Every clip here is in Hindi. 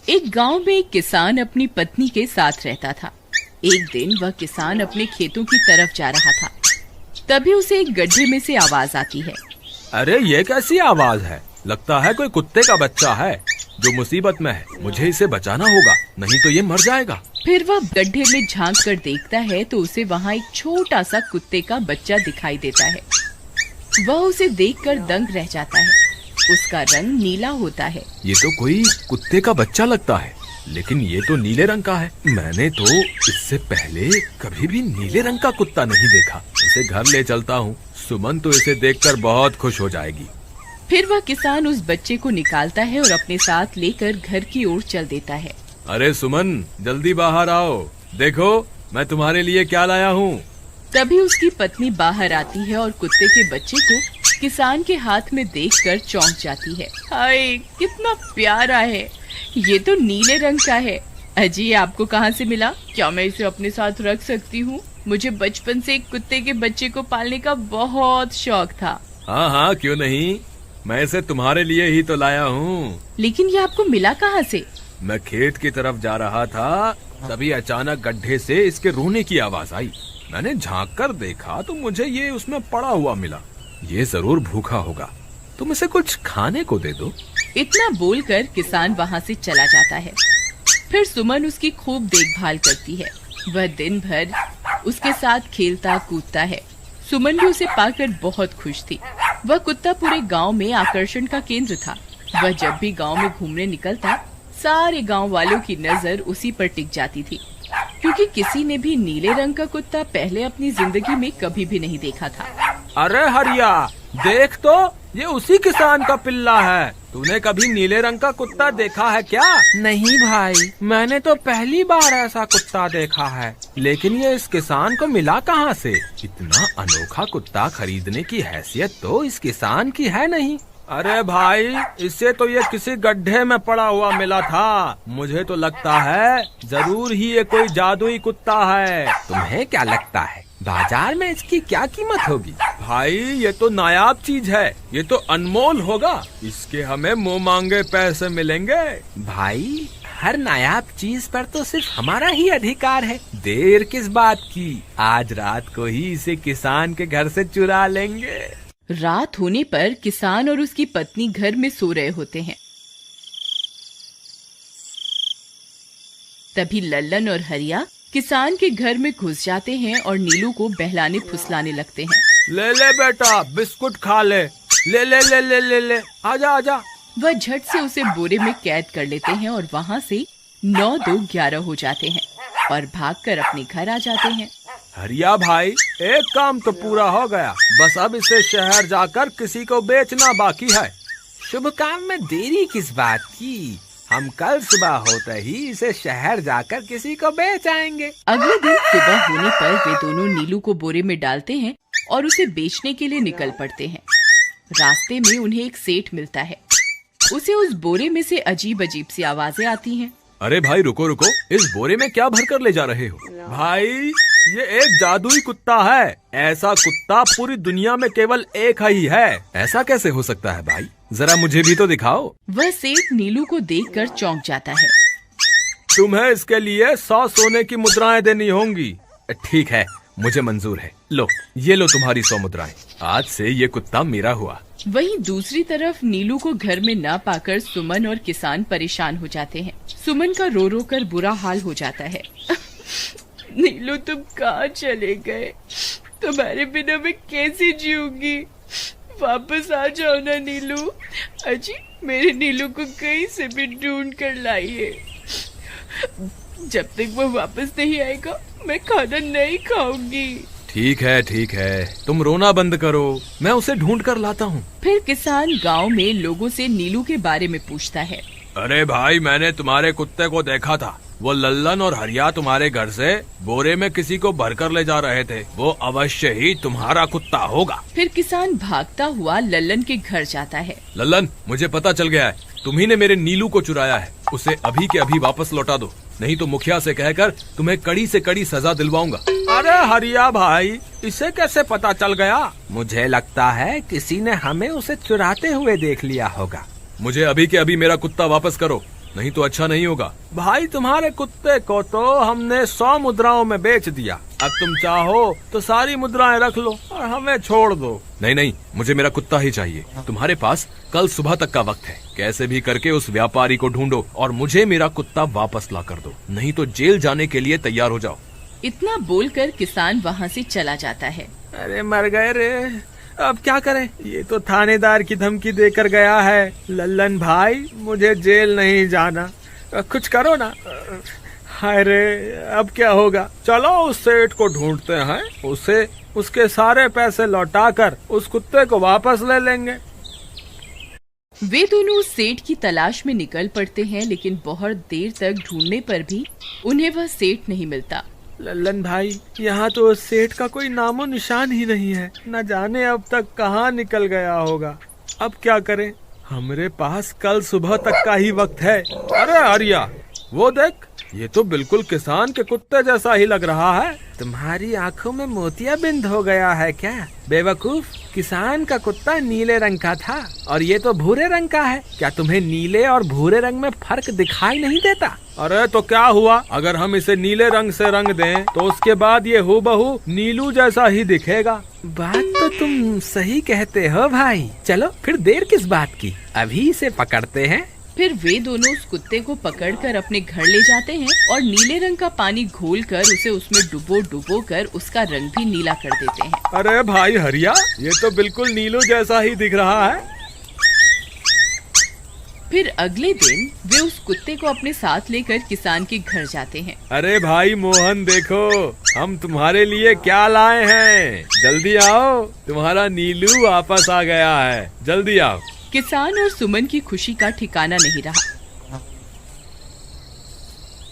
एक गांव में एक किसान अपनी पत्नी के साथ रहता था। एक दिन वह किसान अपने खेतों की तरफ जा रहा था। तभी उसे एक गड्ढे में से आवाज आती है। अरे ये कैसी आवाज है? लगता है कोई कुत्ते का बच्चा है जो मुसीबत में है। मुझे इसे बचाना होगा, नहीं तो ये मर जाएगा। फिर वह गड्ढे में झांक कर देखता है तो उसे वहाँ एक छोटा सा कुत्ते का बच्चा दिखाई देता है। वह उसे देखकर दंग रह जाता है। उसका रंग नीला होता है। ये तो कोई कुत्ते का बच्चा लगता है, लेकिन ये तो नीले रंग का है। मैंने तो इससे पहले कभी भी नीले रंग का कुत्ता नहीं देखा। इसे घर ले चलता हूँ, सुमन तो इसे देखकर बहुत खुश हो जाएगी। फिर वह किसान उस बच्चे को निकालता है और अपने साथ लेकर घर की ओर चल देता है। अरे सुमन, जल्दी बाहर आओ, देखो मैं तुम्हारे लिए क्या लाया हूँ। तभी उसकी पत्नी बाहर आती है और कुत्ते के बच्चे को किसान के हाथ में देखकर चौंक जाती है। हाय, कितना प्यारा है, ये तो नीले रंग का है। अजी, ये आपको कहाँ से मिला? क्या मैं इसे अपने साथ रख सकती हूँ? मुझे बचपन से एक कुत्ते के बच्चे को पालने का बहुत शौक था। हाँ हाँ, क्यों नहीं, मैं इसे तुम्हारे लिए ही तो लाया हूँ। लेकिन ये आपको मिला कहाँ से? मैं खेत की तरफ जा रहा था, तभी अचानक गड्ढे से इसके रोने की आवाज आई। मैंने झांक कर देखा तो मुझे ये उसमें पड़ा हुआ मिला। ये जरूर भूखा होगा, तुम इसे कुछ खाने को दे दो। इतना बोलकर किसान वहाँ से चला जाता है। फिर सुमन उसकी खूब देखभाल करती है। वह दिन भर उसके साथ खेलता कूदता है। सुमन भी उसे पाकर बहुत खुश थी। वह कुत्ता पूरे गांव में आकर्षण का केंद्र था। वह जब भी गांव में घूमने निकलता, सारे गांव वालों की नजर उसी पर टिक जाती थी, क्योंकि किसी ने भी नीले रंग का कुत्ता पहले अपनी जिंदगी में कभी भी नहीं देखा था। अरे हरिया, देख तो, ये उसी किसान का पिल्ला है। तूने कभी नीले रंग का कुत्ता देखा है क्या? नहीं भाई, मैंने तो पहली बार ऐसा कुत्ता देखा है। लेकिन ये इस किसान को मिला कहाँ से? इतना अनोखा कुत्ता खरीदने की हैसियत तो इस किसान की है नहीं। अरे भाई, इससे तो ये किसी गड्ढे में पड़ा हुआ मिला था। मुझे तो लगता है जरूर ही ये कोई जादुई कुत्ता है। तुम्हें क्या लगता है बाजार में इसकी क्या कीमत होगी? भाई, ये तो नायाब चीज है, ये तो अनमोल होगा। इसके हमें मुंह मांगे पैसे मिलेंगे। भाई, हर नायाब चीज पर तो सिर्फ हमारा ही अधिकार है। देर किस बात की, आज रात को ही इसे किसान के घर से चुरा लेंगे। रात होने पर किसान और उसकी पत्नी घर में सो रहे होते हैं। तभी लल्लन और हरिया किसान के घर में घुस जाते हैं और नीलू को बहलाने फुसलाने लगते हैं। ले ले बेटा, बिस्कुट खा ले, ले ले ले ले ले ले, आजा आजा। वह झट से उसे बोरे में कैद कर लेते हैं और वहाँ से 9-2-11 हो जाते हैं और भागकर अपने घर आ जाते हैं। हरिया भाई, एक काम तो पूरा हो गया, बस अब इसे शहर जाकर किसी को बेचना बाकी है। शुभ काम में देरी किस बात की, हम कल सुबह होते ही इसे शहर जाकर किसी को बेच आएंगे। अगले दिन सुबह होने पर वे दोनों नीलू को बोरे में डालते हैं और उसे बेचने के लिए निकल पड़ते हैं। रास्ते में उन्हें एक सेठ मिलता है। उसे उस बोरे में से अजीब अजीब सी आवाजें आती हैं। अरे भाई, रुको रुको, इस बोरे में क्या भर कर ले जा रहे हो? भाई, ये एक जादुई कुत्ता है। ऐसा कुत्ता पूरी दुनिया में केवल एक ही है। ऐसा कैसे हो सकता है भाई? जरा मुझे भी तो दिखाओ। वह सेठ नीलू को देखकर चौंक जाता है। तुम्हें इसके लिए 100 सोने की मुद्राएं देनी होंगी। ठीक है, मुझे मंजूर है। लो, ये लो तुम्हारी 100 मुद्राएं। आज से ये कुत्ता मेरा हुआ। वहीं दूसरी तरफ नीलू को घर में न पाकर सुमन और किसान परेशान हो जाते हैं। सुमन का रो रो कर बुरा हाल हो जाता है। नीलू, तुम कहाँ चले गए? तुम्हारे बिना मैं कैसे जीऊंगी? वापस आ जाओ ना नीलू। अजी, मेरे नीलू को कहीं से भी ढूंढ कर लाइए। जब तक वो वापस नहीं आएगा मैं खाना नहीं खाऊंगी। ठीक है, तुम रोना बंद करो, मैं उसे ढूंढ कर लाता हूँ। फिर किसान गांव में लोगों से नीलू के बारे में पूछता है। अरे भाई, मैंने तुम्हारे कुत्ते को देखा था। वो लल्लन और हरिया तुम्हारे घर से बोरे में किसी को भरकर ले जा रहे थे। वो अवश्य ही तुम्हारा कुत्ता होगा। फिर किसान भागता हुआ लल्लन के घर जाता है। लल्लन, मुझे पता चल गया है, तुम्ही ने मेरे नीलू को चुराया है। उसे अभी के अभी वापस लौटा दो, नहीं तो मुखिया से कहकर तुम्हें कड़ी से कड़ी सजा दिलवाऊंगा। अरे हरिया भाई, इसे कैसे पता चल गया? मुझे लगता है किसी ने हमें उसे चुराते हुए देख लिया होगा। मुझे अभी के अभी मेरा कुत्ता वापस करो, नहीं तो अच्छा नहीं होगा। भाई तुम्हारे कुत्ते को तो हमने 100 मुद्राओं में बेच दिया, अब तुम चाहो तो सारी मुद्राएं रख लो और हमें छोड़ दो। नहीं नहीं, मुझे मेरा कुत्ता ही चाहिए। तुम्हारे पास कल सुबह तक का वक्त है, कैसे भी करके उस व्यापारी को ढूंढो और मुझे मेरा कुत्ता वापस ला कर दो, नहीं तो जेल जाने के लिए तैयार हो जाओ। इतना बोलकर किसान वहाँ से चला जाता है। अरे मर गए रे, अब क्या करें, ये तो थानेदार की धमकी देकर गया है। लल्लन भाई मुझे जेल नहीं जाना, कुछ करो ना। हाय रे, अब क्या होगा। चलो उस सेठ को ढूंढते हैं, उसे उसके सारे पैसे लौटाकर उस कुत्ते को वापस ले लेंगे। वे दोनों उस सेठ की तलाश में निकल पड़ते हैं, लेकिन बहुत देर तक ढूंढने पर भी उन्हें वह सेठ नहीं मिलता। लल्लन भाई, यहाँ तो उस सेठ का कोई नामो निशान ही नहीं है, न जाने अब तक कहाँ निकल गया होगा। अब क्या करें, हमारे पास कल सुबह तक का ही वक्त है। अरे आर्या, वो देख, ये तो बिल्कुल किसान के कुत्ते जैसा ही लग रहा है। तुम्हारी आंखों में मोतियाबिंद हो गया है क्या बेवकूफ? किसान का कुत्ता नीले रंग का था और ये तो भूरे रंग का है। क्या तुम्हें नीले और भूरे रंग में फर्क दिखाई नहीं देता? अरे तो क्या हुआ, अगर हम इसे नीले रंग से रंग दें तो उसके बाद ये हूबहू नीलू जैसा ही दिखेगा। बात तो तुम सही कहते हो भाई, चलो फिर देर किस बात की, अभी इसे पकड़ते हैं। फिर वे दोनों उस कुत्ते को पकड़कर अपने घर ले जाते हैं और नीले रंग का पानी घोलकर उसे उसमें डुबो कर उसका रंग भी नीला कर देते हैं। अरे भाई हरिया, ये तो बिल्कुल नीलू जैसा ही दिख रहा है। फिर अगले दिन वे उस कुत्ते को अपने साथ लेकर किसान के घर जाते हैं। अरे भाई मोहन, देखो हम तुम्हारे लिए क्या लाए हैं, जल्दी आओ, तुम्हारा नीलू वापस आ गया है, जल्दी आओ। किसान और सुमन की खुशी का ठिकाना नहीं रहा।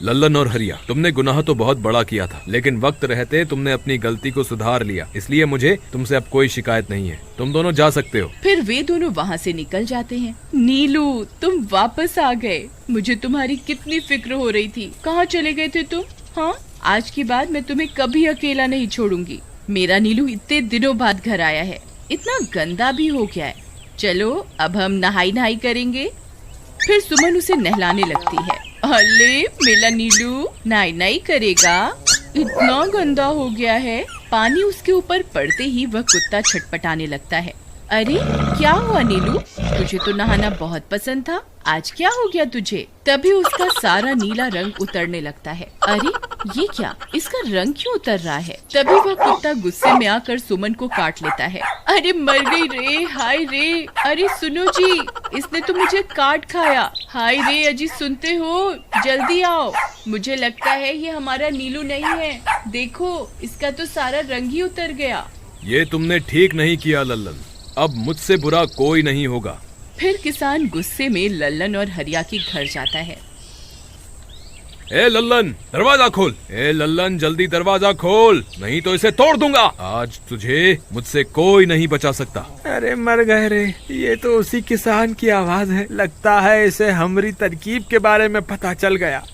लल्लन और हरिया, तुमने गुनाह तो बहुत बड़ा किया था, लेकिन वक्त रहते तुमने अपनी गलती को सुधार लिया, इसलिए मुझे तुमसे अब कोई शिकायत नहीं है, तुम दोनों जा सकते हो। फिर वे दोनों वहाँ से निकल जाते हैं। नीलू, तुम वापस आ गए, मुझे तुम्हारी कितनी फिक्र हो रही थी, कहाँ चले गए थे तुम? हाँ, आज के बाद मैं तुम्हें कभी अकेला नहीं छोड़ूंगी। मेरा नीलू इतने दिनों बाद घर आया है, इतना गंदा भी हो गया है। चलो अब हम नहाई करेंगे। फिर सुमन उसे नहलाने लगती है। अले मेरा नीलू नहाई करेगा, इतना गंदा हो गया है। पानी उसके ऊपर पड़ते ही वह कुत्ता छटपटाने लगता है। अरे क्या हुआ नीलू, तुझे तो नहाना बहुत पसंद था, आज क्या हो गया तुझे? तभी उसका सारा नीला रंग उतरने लगता है। अरे ये क्या, इसका रंग क्यों उतर रहा है? तभी वह कुत्ता गुस्से में आकर सुमन को काट लेता है। अरे मर गई रे, हाय रे, अरे सुनो जी, इसने तो मुझे काट खाया। हाय रे अजी, सुनते हो, जल्दी आओ, मुझे लगता है ये हमारा नीलू नहीं है, देखो इसका तो सारा रंग ही उतर गया। ये तुमने ठीक नहीं किया लल्लन, अब मुझसे बुरा कोई नहीं होगा। फिर किसान गुस्से में लल्लन और हरिया के घर जाता है। ए लल्लन, दरवाजा खोल। ए लल्लन, जल्दी दरवाजा खोल, नहीं तो इसे तोड़ दूंगा। आज तुझे मुझसे कोई नहीं बचा सकता। अरे मर गए रे, ये तो उसी किसान की आवाज है, लगता है इसे हमारी तरकीब के बारे में पता चल गया।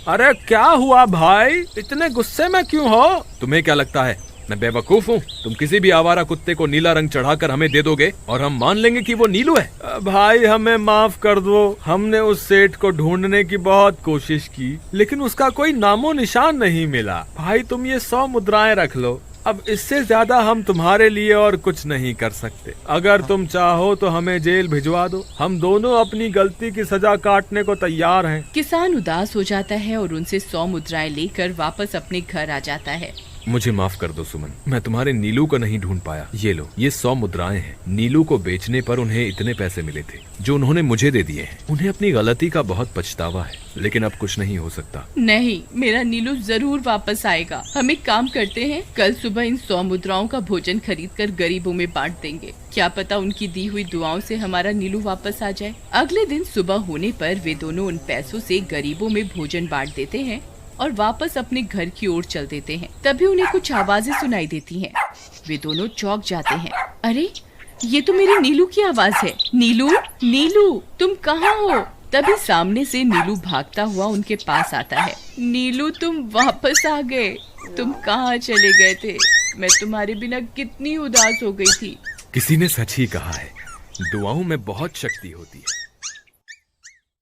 अरे क्या हुआ भाई, इतने गुस्से में क्यों हो? तुम्हें क्या लगता है मैं बेवकूफ हूँ? तुम किसी भी आवारा कुत्ते को नीला रंग चढ़ाकर हमें दे दोगे और हम मान लेंगे कि वो नीलू है? भाई हमें माफ कर दो, हमने उस सेठ को ढूंढने की बहुत कोशिश की, लेकिन उसका कोई नामो निशान नहीं मिला। भाई तुम ये 100 मुद्राएं रख लो, अब इससे ज्यादा हम तुम्हारे लिए और कुछ नहीं कर सकते। अगर तुम चाहो तो हमें जेल भिजवा दो, हम दोनों अपनी गलती की सजा काटने को तैयार हैं। किसान उदास हो जाता है और उनसे 100 मुद्राएं लेकर वापस अपने घर आ जाता है। मुझे माफ कर दो सुमन, मैं तुम्हारे नीलू को नहीं ढूंढ पाया। ये लो, ये 100 मुद्राएं हैं। नीलू को बेचने पर उन्हें इतने पैसे मिले थे जो उन्होंने मुझे दे दिए हैं। उन्हें अपनी गलती का बहुत पछतावा है, लेकिन अब कुछ नहीं हो सकता। नहीं, मेरा नीलू जरूर वापस आएगा। हम एक काम करते हैं, कल सुबह इन 100 मुद्राओं का भोजन खरीदकर गरीबों में बांट देंगे। क्या पता उनकी दी हुई दुआओं से हमारा नीलू वापस आ जाए। अगले दिन सुबह होने पर वे दोनों उन पैसों से गरीबों में भोजन बांट देते हैं और वापस अपने घर की ओर चल देते हैं। तभी उन्हें कुछ आवाजें सुनाई देती हैं। वे दोनों चौंक जाते हैं। अरे ये तो मेरी नीलू की आवाज है। नीलू, नीलू तुम कहाँ हो? तभी सामने से नीलू भागता हुआ उनके पास आता है। नीलू तुम वापस आ गए, तुम कहाँ चले गए थे? मैं तुम्हारे बिना कितनी उदास हो गई थी। किसी ने सच ही कहा है, दुआओं में बहुत शक्ति होती है।